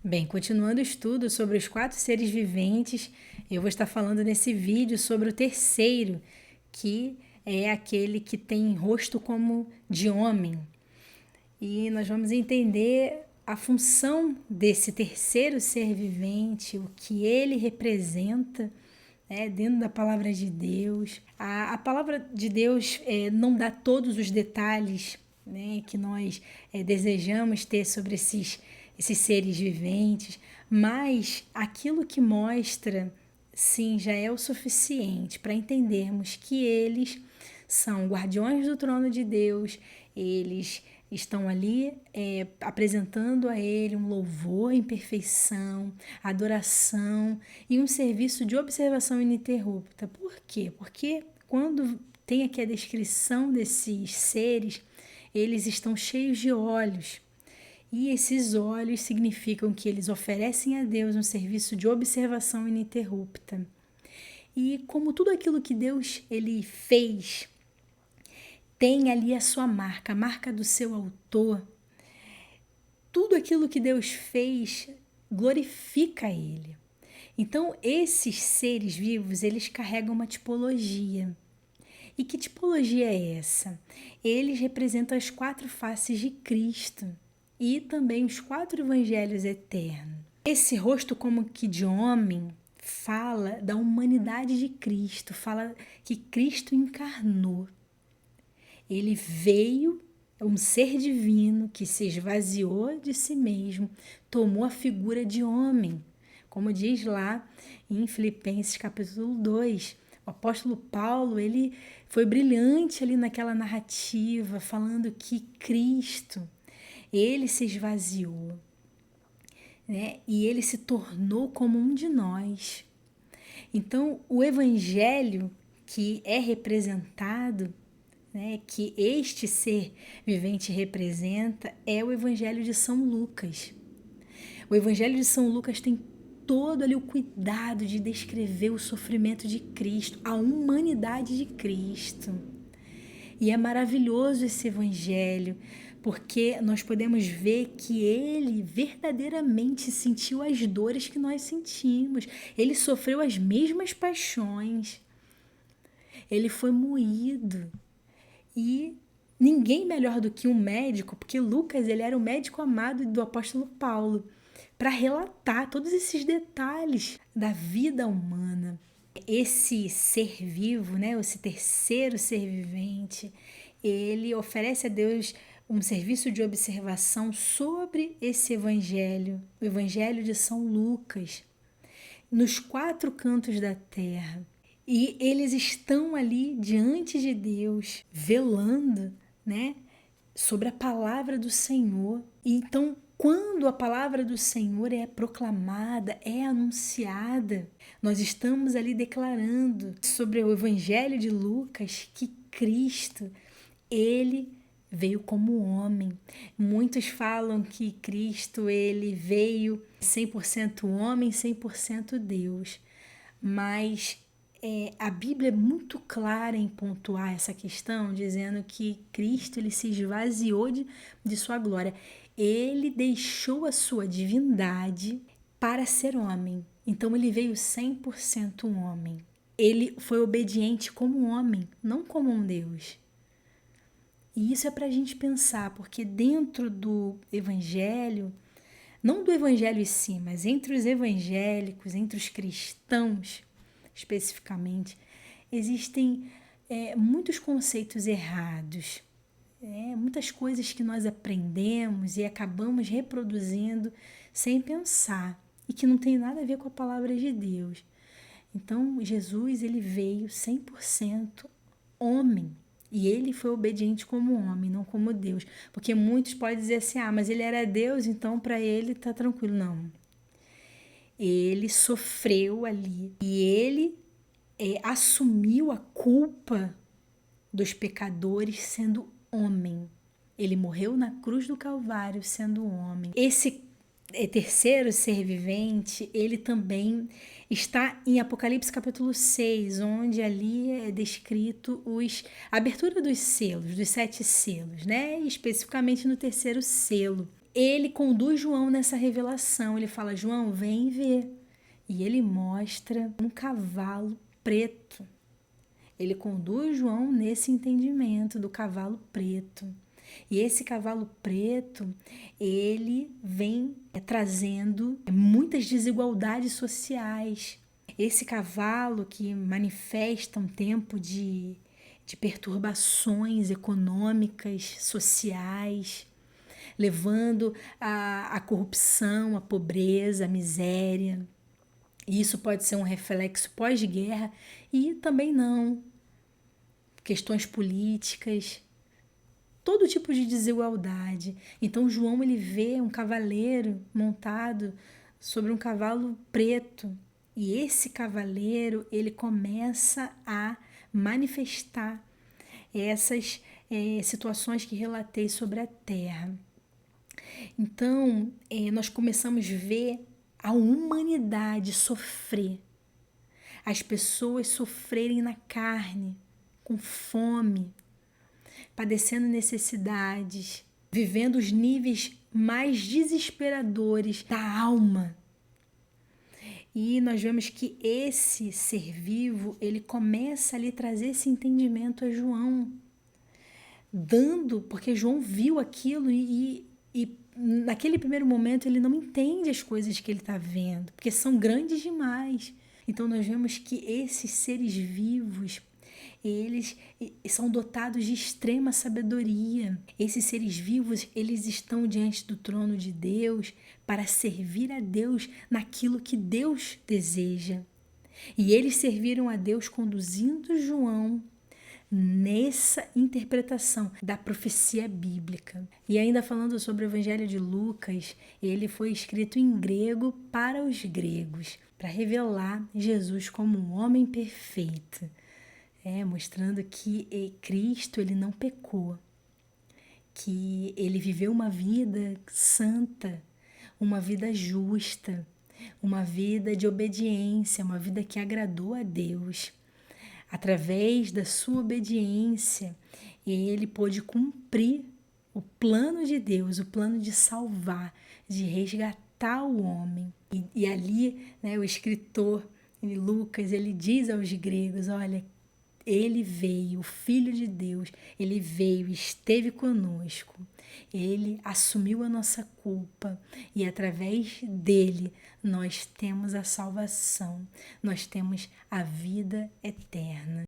Bem, continuando o estudo sobre os 4 seres viventes, eu vou estar falando nesse vídeo sobre o terceiro, que é aquele que tem rosto como de homem. E nós vamos entender a função desse terceiro ser vivente, o que ele representa, dentro da palavra de Deus. A palavra de Deus não dá todos os detalhes, que nós desejamos ter sobre esses seres viventes, mas aquilo que mostra, sim, já é o suficiente para entendermos que eles são guardiões do trono de Deus, eles estão ali apresentando a Ele um louvor em perfeição, adoração e um serviço de observação ininterrupta. Por quê? Porque quando tem aqui a descrição desses seres, eles estão cheios de olhos. E esses olhos significam que eles oferecem a Deus um serviço de observação ininterrupta. E como tudo aquilo que Deus ele fez tem ali a sua marca, a marca do seu autor, tudo aquilo que Deus fez glorifica Ele. Então, esses seres vivos, eles carregam uma tipologia. E que tipologia é essa? Eles representam as 4 faces de Cristo e também os 4 evangelhos eternos. Esse rosto como que de homem fala da humanidade de Cristo, fala que Cristo encarnou. Ele veio, um ser divino que se esvaziou de si mesmo, tomou a figura de homem. Como diz lá em Filipenses capítulo 2, o apóstolo Paulo, ele foi brilhante ali naquela narrativa, falando que Cristo, ele se esvaziou, e ele se tornou como um de nós. Então, o evangelho que é representado, que este ser vivente representa, é o Evangelho de São Lucas. O Evangelho de São Lucas tem todo ali o cuidado de descrever o sofrimento de Cristo, a humanidade de Cristo. E é maravilhoso esse Evangelho, porque nós podemos ver que ele verdadeiramente sentiu as dores que nós sentimos. Ele sofreu as mesmas paixões. Ele foi moído. E ninguém melhor do que um médico, porque Lucas ele era o médico amado do apóstolo Paulo, para relatar todos esses detalhes da vida humana. Esse ser vivo, esse terceiro ser vivente, ele oferece a Deus um serviço de observação sobre esse evangelho, o evangelho de São Lucas, nos 4 cantos da terra. E eles estão ali diante de Deus, velando, sobre a palavra do Senhor. E então, quando a palavra do Senhor é proclamada, é anunciada, nós estamos ali declarando sobre o Evangelho de Lucas que Cristo, ele veio como homem. Muitos falam que Cristo, ele veio 100% homem, 100% Deus. Mas a Bíblia é muito clara em pontuar essa questão, dizendo que Cristo ele se esvaziou de sua glória. Ele deixou a sua divindade para ser homem. Então ele veio 100% homem. Ele foi obediente como homem, não como um Deus. E isso é para a gente pensar, porque dentro do evangelho, não do evangelho em si, mas entre os evangélicos, entre os cristãos, especificamente, existem muitos conceitos errados, muitas coisas que nós aprendemos e acabamos reproduzindo sem pensar e que não tem nada a ver com a palavra de Deus. Então, Jesus ele veio 100% homem e ele foi obediente como homem, não como Deus. Porque muitos podem dizer assim, mas ele era Deus, então para ele tá tranquilo. Não. Ele sofreu ali e ele assumiu a culpa dos pecadores sendo homem. Ele morreu na cruz do Calvário sendo homem. Esse terceiro ser vivente, ele também está em Apocalipse capítulo 6, onde ali é descrito a abertura dos selos, dos 7 selos, especificamente no terceiro selo. ele conduz João nessa revelação. Ele fala: João, vem ver. E ele mostra um cavalo preto. Ele conduz João nesse entendimento do cavalo preto. E esse cavalo preto, ele vem trazendo muitas desigualdades sociais. Esse cavalo que manifesta um tempo de perturbações econômicas, sociais, levando à corrupção, à pobreza, à miséria. E isso pode ser um reflexo pós-guerra e também não. Questões políticas, todo tipo de desigualdade. Então João ele vê um cavaleiro montado sobre um cavalo preto. E esse cavaleiro ele começa a manifestar essas situações que relatei sobre a terra. Então, nós começamos a ver a humanidade sofrer, as pessoas sofrerem na carne, com fome, padecendo necessidades, vivendo os níveis mais desesperadores da alma. E nós vemos que esse ser vivo, ele começa a lhe trazer esse entendimento a João, porque João viu aquilo e naquele primeiro momento ele não entende as coisas que ele está vendo, porque são grandes demais. Então nós vemos que esses seres vivos, eles são dotados de extrema sabedoria. Esses seres vivos, eles estão diante do trono de Deus para servir a Deus naquilo que Deus deseja. E eles serviram a Deus conduzindo João nessa interpretação da profecia bíblica. E ainda falando sobre o Evangelho de Lucas, ele foi escrito em grego para os gregos, para revelar Jesus como um homem perfeito, mostrando que Cristo ele não pecou, que ele viveu uma vida santa, uma vida justa, uma vida de obediência, uma vida que agradou a Deus. Através da sua obediência, ele pôde cumprir o plano de Deus, o plano de salvar, de resgatar o homem. E ali, o escritor Lucas, ele diz aos gregos, olha, ele veio, o Filho de Deus, ele veio, esteve conosco, ele assumiu a nossa culpa e através dele nós temos a salvação, nós temos a vida eterna.